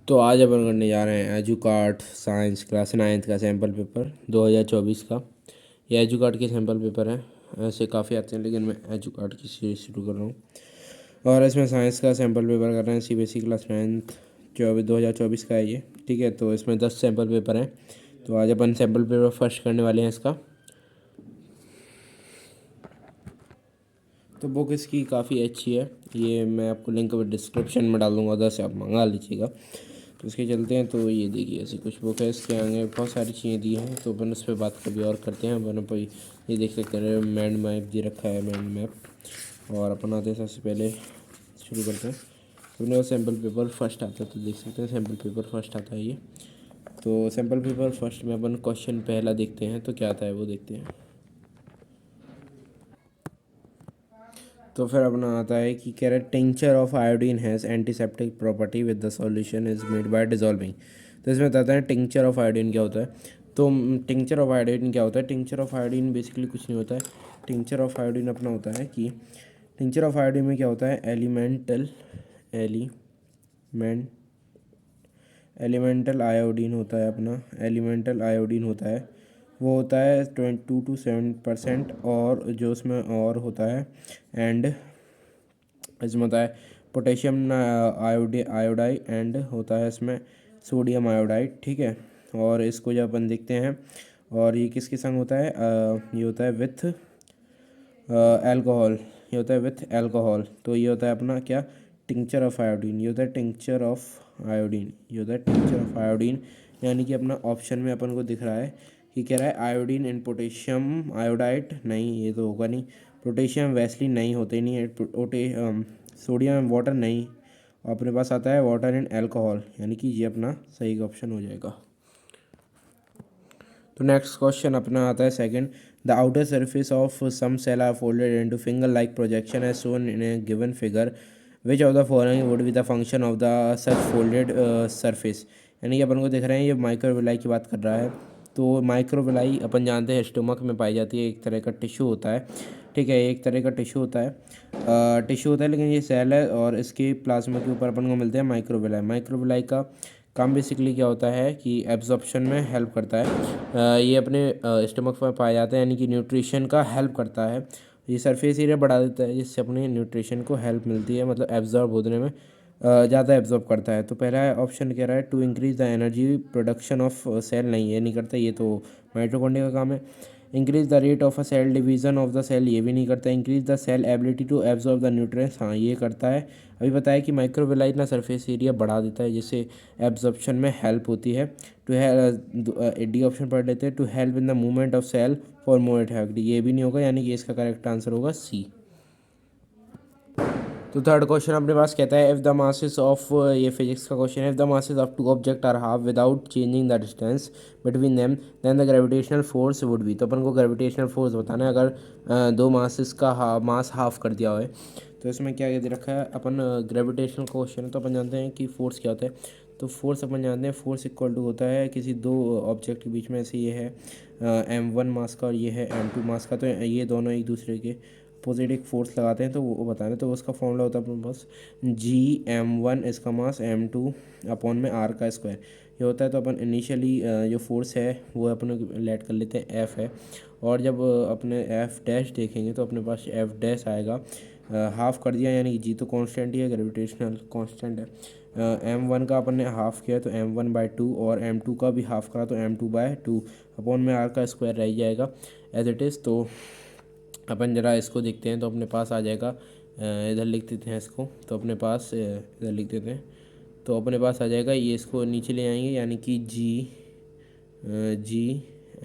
तो आज अपन करने जा रहे हैं एजुकार्ट साइंस क्लास 9th का सैम्पल पेपर 2024 का। ये एजुकार्ट के सैम्पल पेपर हैं, ऐसे काफ़ी आते हैं लेकिन मैं एजुकार्ट की सीरीज शुरू कर रहा हूँ और इसमें साइंस का सैम्पल पेपर कर रहे हैं। सीबीएसई क्लास 9th 2024 का है ये, ठीक है। तो इसमें 10 सैम्पल पेपर हैं। तो आज अपन सैम्पल पेपर फर्स्ट करने वाले हैं इसका। तो बुक इसकी काफ़ी अच्छी है, ये मैं आपको लिंक डिस्क्रिप्शन में डाल दूँगा, उधर से आप मंगा लीजिएगा। तो इसके चलते हैं। तो ये देखिए ऐसी कुछ बुक है, इसके आगे बहुत सारी चीज़ें दी हैं, तो अपन उस पर बात कभी और करते हैं। अपन पर ये देख सकते हैं माइंड मैप दे रखा है, माइंड मैप। और अपन आते हैं सबसे पहले शुरू करते हैं। अपने सैम्पल पेपर फर्स्ट आता है, तो देख सकते हैं सैम्पल पेपर फर्स्ट आता है ये। तो सैम्पल पेपर फर्स्ट में अपन क्वेश्चन पहला देखते हैं, तो क्या आता है वो देखते हैं। तो फिर अपना आता है कि कह रहे tincture of iodine has antiseptic property with the solution is made by dissolving. तो इसमें बताते हैं टिंचर ऑफ आयोडीन क्या होता है। तो टिंचर ऑफ आयोडीन क्या होता है। टिंचर ऑफ आयोडीन बेसिकली कुछ नहीं होता है। टिंचर ऑफ आयोडीन अपना होता है कि टिंचर ऑफ आयोडीन में क्या होता है, एलिमेंट एलिमेंटल आयोडीन होता है अपना, एलिमेंटल आयोडीन होता है, वो होता है 2 to 7%। और जो उसमें और होता है एंड इसमें होता है पोटेशियम आयोडाइड एंड होता है इसमें सोडियम आयोडाइड, ठीक है। और इसको जब अपन देखते हैं और ये किसके संग होता है, ये होता है विथ अल्कोहल, ये होता है विथ अल्कोहल। तो ये होता है अपना क्या, टिंचर ऑफ आयोडीन। ये होता है टिंचर ऑफ आयोडीन, ये होता है टिंचर ऑफ आयोडीन। यानी कि अपना ऑप्शन में अपन को दिख रहा है कि कह रहा है आयोडीन एंड पोटेशियम आयोडाइड, नहीं ये तो होगा नहीं। पोटेशियम वैसलीन नहीं होते, नहीं है। सोडियम एंड वाटर नहीं, अपने पास आता है वाटर एंड अल्कोहल, यानी कि ये अपना सही ऑप्शन हो जाएगा। तो नेक्स्ट क्वेश्चन अपना आता है second. The outer surface of some cell are folded into finger like projection as shown in a given figure, which of the following would be the function of the such folded surface. यानी कि अपन को दिख रहे हैं ये microvilli की बात कर रहा है। तो माइक्रोविलाई अपन जानते हैं स्टोमक में पाई जाती है, एक तरह का टिश्यू होता है, ठीक है। एक तरह का टिश्यू होता है, लेकिन ये सेल है और इसके प्लाज्मा के ऊपर अपन को मिलते हैं माइक्रोविलाई। माइक्रोविलाई का काम बेसिकली क्या होता है कि एब्जॉर्प्शन में हेल्प करता है। ये अपने स्टमक में पाया जाता है, यानी कि न्यूट्रिशन का हेल्प करता है। ये सरफेस एरिया बढ़ा देता है, जिससे अपने न्यूट्रिशन को हेल्प मिलती है, मतलब एब्जॉर्ब होने में ज़्यादा एब्जॉर्ब करता है। तो पहला ऑप्शन कह रहा है to increase the energy production of cell, नहीं ये नहीं करता, ये तो माइटोकॉन्ड्रिया का काम है। Increase the rate of a cell division of the cell, ये भी नहीं करता। Increase the cell ability to absorb the nutrients, हाँ ये करता है। अभी बताया कि माइक्रोविलाई ना सरफेस एरिया बढ़ा देता है, जिससे एब्जॉर्प्शन में हेल्प होती है। टू डी ऑप्शन पढ़ लेते हैं, to help in the movement of cell for more effect, ये भी नहीं होगा, यानी कि इसका करेक्ट आंसर होगा सी। तो थर्ड क्वेश्चन अपने पास कहता है इफ़ द मासेस ऑफ, ये फिजिक्स का क्वेश्चन है, if the masses of two object are half without changing the distance between them then the gravitational force would be. तो अपन को ग्रेविटेशनल फोर्स बताना है अगर दो मासेस का मास हाफ कर दिया हो। तो इसमें क्या दे रखा है, अपन ग्रेविटेशनल क्वेश्चन है तो अपन जानते हैं कि फोर्स क्या होता है। तो फोर्स अपन जानते हैं, फोर्स इक्वल टू होता है किसी दो ऑब्जेक्ट के बीच में, ऐसे ये है m1 मास का और ये है m2 मास का, तो ये दोनों एक दूसरे के अपोजिट एक फोर्स लगाते हैं, तो वो बताना है। तो उसका फॉर्मूला होता है अपने पास G m1 इसका मास m2 अपॉन में r का स्क्वायर, ये होता है। तो अपन इनिशियली जो फोर्स है वो अपन लेट कर लेते हैं F है, और जब अपने F डैश देखेंगे तो अपने पास F डैश आएगा, हाफ कर दिया, यानी कि G तो कांस्टेंट ही है, ग्रेविटेशनल कांस्टेंट है। m1 का अपन ने हाफ किया तो m1/2, और m2 का भी हाफ करा तो m2/2 अपॉन में r का स्क्वायर रह जाएगा एज इट इज़। तो अपन ज़रा इसको देखते हैं, तो अपने पास आ जाएगा, इधर लिख देते हैं इसको, तो अपने पास इधर लिख देते हैं, तो अपने पास आ जाएगा, ये इसको नीचे ले आएंगे, यानी कि G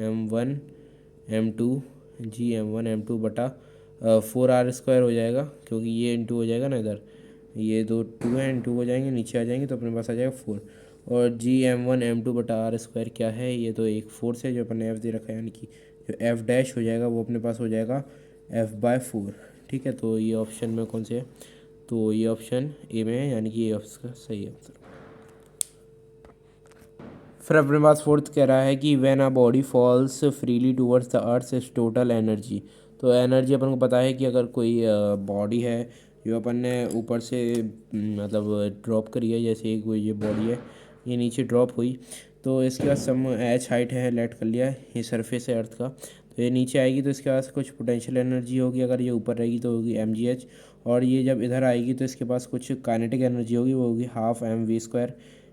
m1 m2 बटा 4r² हो जाएगा, क्योंकि ये इंटू हो जाएगा ना इधर, ये दो टू है, इंटू हो जाएंगे, नीचे आ जाएंगे, तो अपने पास आ जाएगा 4। और G m1 m2 बटा r² क्या है, ये तो एक फोर्स है जो अपन ने F दे रखा है, यानी कि जो F डैश हो जाएगा वो अपने पास हो जाएगा F/4, ठीक है। तो ये ऑप्शन में कौन से है, तो ये ऑप्शन ए में है, यानी कि ये ऑप्शन सही आंसर। फिर अपने पास फोर्थ कह रहा है कि when a body falls freely towards the earth is total energy. तो एनर्जी अपन को पता है कि अगर कोई बॉडी है जो अपन ने ऊपर से मतलब ड्रॉप करी है, जैसे कोई ये बॉडी है ये नीचे ड्रॉप हुई। तो इसके बाद सम एच हाइट है लेट कर लिया, ये सरफेस है अर्थ का, तो ये नीचे आएगी तो इसके पास कुछ पोटेंशियल एनर्जी होगी, अगर ये ऊपर रहेगी तो होगी mgh, और ये जब इधर आएगी तो इसके पास कुछ काइनेटिक एनर्जी होगी, वो होगी हाफ mv²,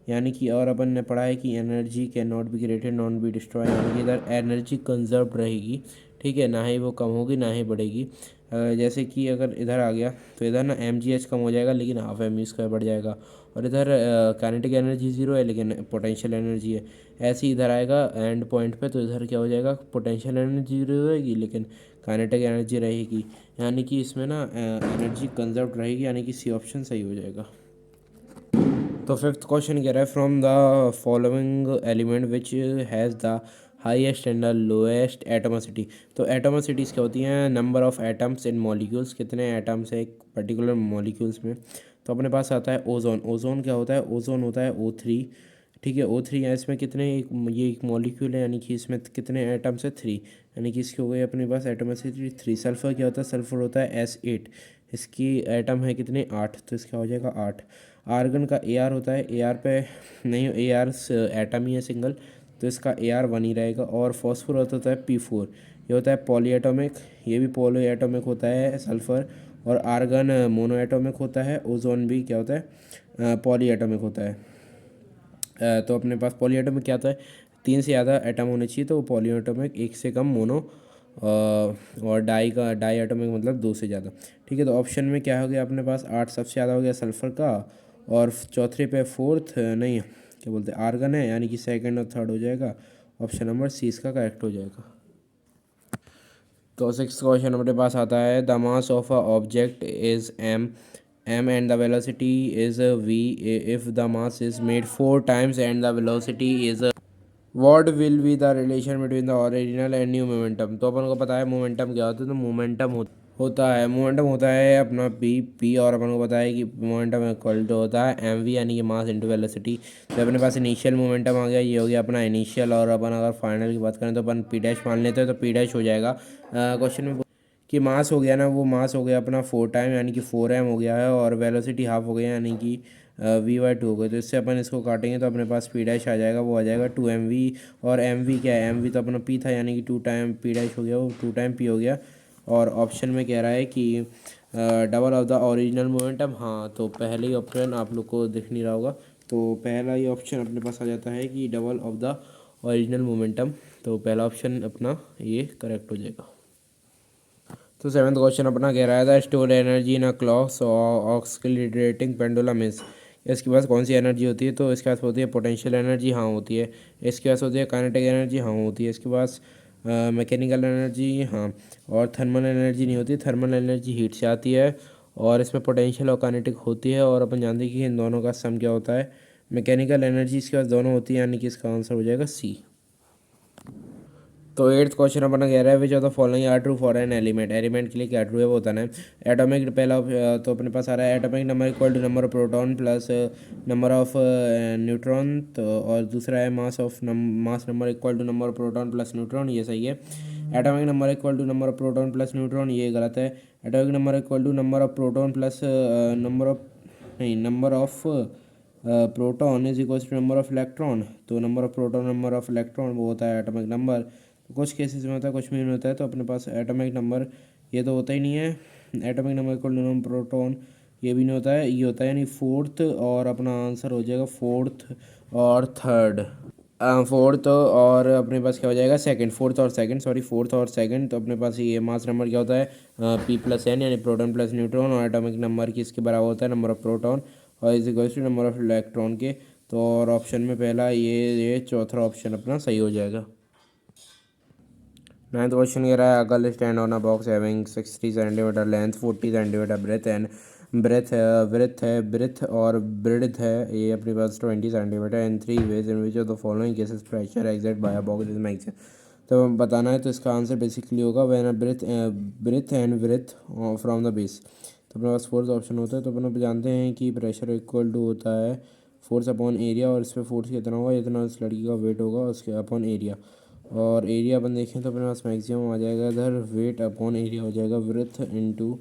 यानी कि, और अपन ने पढ़ा है कि energy can not be created not be destroy, यानी कि इधर एनर्जी कंजर्व रहेगी, ठीक है, ना ही वो कम होगी ना ही बढ़ेगी। जैसे कि अगर इधर आ गया तो इधर ना mgh कम हो जाएगा लेकिन हाफ mv² बढ़ जाएगा, और इधर काइनेटिक एनर्जी ज़ीरो है लेकिन पोटेंशियल एनर्जी है। ऐसे ही इधर आएगा एंड पॉइंट पे, तो इधर क्या हो जाएगा, पोटेंशियल एनर्जी ज़ीरो रहेगी लेकिन काइनेटिक एनर्जी रहेगी, यानी कि इसमें ना एनर्जी कंजर्व रहेगी, यानी कि सी ऑप्शन सही हो जाएगा। तो फिफ्थ क्वेश्चन कह रहा है from the following element which has the highest and the lowest एटमोसिटी। तो एटमोसिटीज़ क्या होती हैं, number of atoms in molecules, कितने एटम्स है एक पर्टिकुलर मॉलिक्यूल्स में। तो अपने पास आता है ओजोन। ओजोन क्या होता है, ओजोन होता है O3, ठीक है, O3 है, इसमें कितने ये एक मॉलिक्यूल है, यानी कि इसमें कितने एटम्स है 3, यानी कि इसकी हो गई अपने पास एटमोसिटी 3। सल्फर क्या होता है, सल्फर होता है S8, इसकी एटम है कितने 8, तो इसका हो जाएगा 8। आर्गन का Ar होता है, Ar पे नहीं, Ar एटम ही है सिंगल, तो इसका Ar 1 ही रहेगा। और फॉस्फोर होता है P4, ये होता है पॉलीएटॉमिक, ये भी पॉलीएटॉमिक होता है सल्फर। और आर्गन मोनोएटॉमिक होता है। ओजोन भी क्या होता है, पॉलीएटॉमिक होता है। तो अपने पास पॉलीएटॉमिक क्या होता है, 3 से ज़्यादा एटम होने चाहिए तो वो पॉलीएटॉमिक, 1 से कम मोनो, और डाई एटॉमिक मतलब 2 से ज़्यादा, ठीक है। तो ऑप्शन में क्या हो गया अपने पास, 8 सबसे ज़्यादा हो गया सल्फ़र का, और चौथे पे फोर्थ नहीं क्या बोलते हैं आर्गन है, यानी कि सेकंड और थर्ड हो जाएगा। ऑप्शन नंबर सी इसका करेक्ट हो जाएगा। तो सिक्स क्वेश्चन अपने पास आता है the mass of a object is m and the velocity is v if the mass is made 4 times and the velocity is what will be the relation between the original and new momentum। तो अपन को पता है momentum क्या होता है, तो momentum होता है अपना p, और अपन को पता है कि मोमेंटम इक्वल टू होता है mv, यानी कि मास इंटू वेलोसिटी। तो अपने पास इनिशियल मोमेंटम आ गया, ये हो गया अपना इनिशियल, और अपन अगर फाइनल की बात करें तो अपन p डैश मान लेते हैं, तो p डैश हो जाएगा। क्वेश्चन में कि मास हो गया ना, वो मास हो गया अपना 4 टाइम, यानी कि 4m हो गया है, और वेलोसिटी हाफ हो गया यानी कि v/2 हो गई। तो इससे अपन इसको काटेंगे तो अपने पास p डैश आ जाएगा, वो आ जाएगा 2mv। और mv क्या है, mv तो अपना p था, यानी कि 2 टाइम p डैश हो गया, वो 2 टाइम p हो गया। और ऑप्शन में कह रहा है कि double of the original momentum. हाँ, तो पहले ही ऑप्शन आप लोग को दिख नहीं रहा होगा, तो पहला ही ऑप्शन अपने पास आ जाता है कि double of the original momentum, तो पहला ऑप्शन अपना ये करेक्ट हो जाएगा। तो सेवन्थ क्वेश्चन अपना कह रहा है the store energy in a clock oscillating pendulum is. इसके पास कौन सी एनर्जी होती है, तो इसके पास होती है पोटेंशियल एनर्जी, हाँ होती है। इसके पास होती है काइनेटिक एनर्जी, हाँ होती है। इसके पास मैकेनिकल एनर्जी, हाँ, और थर्मल एनर्जी नहीं होती, थर्मल एनर्जी हीट से आती है। और इसमें पोटेंशियल और काइनेटिक होती है, और अपन जानते हैं कि इन दोनों का सम क्या होता है, मैकेनिकल एनर्जी। इसके पास दोनों होती है, यानी कि इसका आंसर हो जाएगा सी। तो एट्थ क्वेश्चन अपना कह रहा है which of the following are true for an element. Element के लिए क्या ट्रू है वो बताना है। एटॉमिक पहला तो अपने पास आ रहा है atomic number equal to number of proton plus number of neutron, तो और दूसरा है mass number equal to number of proton plus neutron, ये सही है। Atomic number equal to number of proton plus neutron, ये गलत है। Atomic number equal to number of proton plus number of proton is equal to number of electron, तो number of proton number of electron वो होता है atomic number. तो कुछ cases में होता है, कुछ में नहीं होता है, तो अपने पास एटॉमिक नंबर ये तो होता ही नहीं है। Atomic number equal to number proton ये भी नहीं होता है, ये होता है यानी फोर्थ, और अपना आंसर हो जाएगा फोर्थ और थर्ड। फोर्थ और अपने पास क्या हो जाएगा सेकंड, फोर्थ और सेकंड, सॉरी फोर्थ और सेकंड। तो अपने पास ये मास नंबर क्या होता है p+n, यानी प्रोटॉन प्लस न्यूट्रॉन, और एटॉमिक नंबर किसके बराबर होता है, नंबर ऑफ प्रोटॉन और is equal to number of electron के। तो और ऑप्शन में पहला ये चौथा ऑप्शन अपना सही हो जाएगा। नाइन्थ क्वेश्चन ये रहा है girl stand on a box having 60 centimetre length 40 centimetre breadth and breadth और ब्रिथ है, ये अपने पास 20 centimetre and 3 ways in which of the following cases pressure exert by a box is maximum. तो बताना है, तो इसका आंसर बेसिकली होगा when a breadth and breadth from the base. तो अपने पास फोर्थ ऑप्शन होता है। तो अपन जानते हैं कि प्रेशर इक्वल टू होता है फोर्स अपॉन एरिया, और इस पर फोर्स कितना होगा, जितना उस लड़की का वेट होगा उसके अपॉन एरिया। और एरिया अपन देखें तो अपने पास मैक्सिमम आ जाएगा इधर, वेट अपॉन एरिया हो जाएगा ब्रेथ इंटू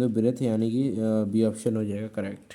ब्रेथ, यानी कि बी ऑप्शन हो जाएगा करेक्ट।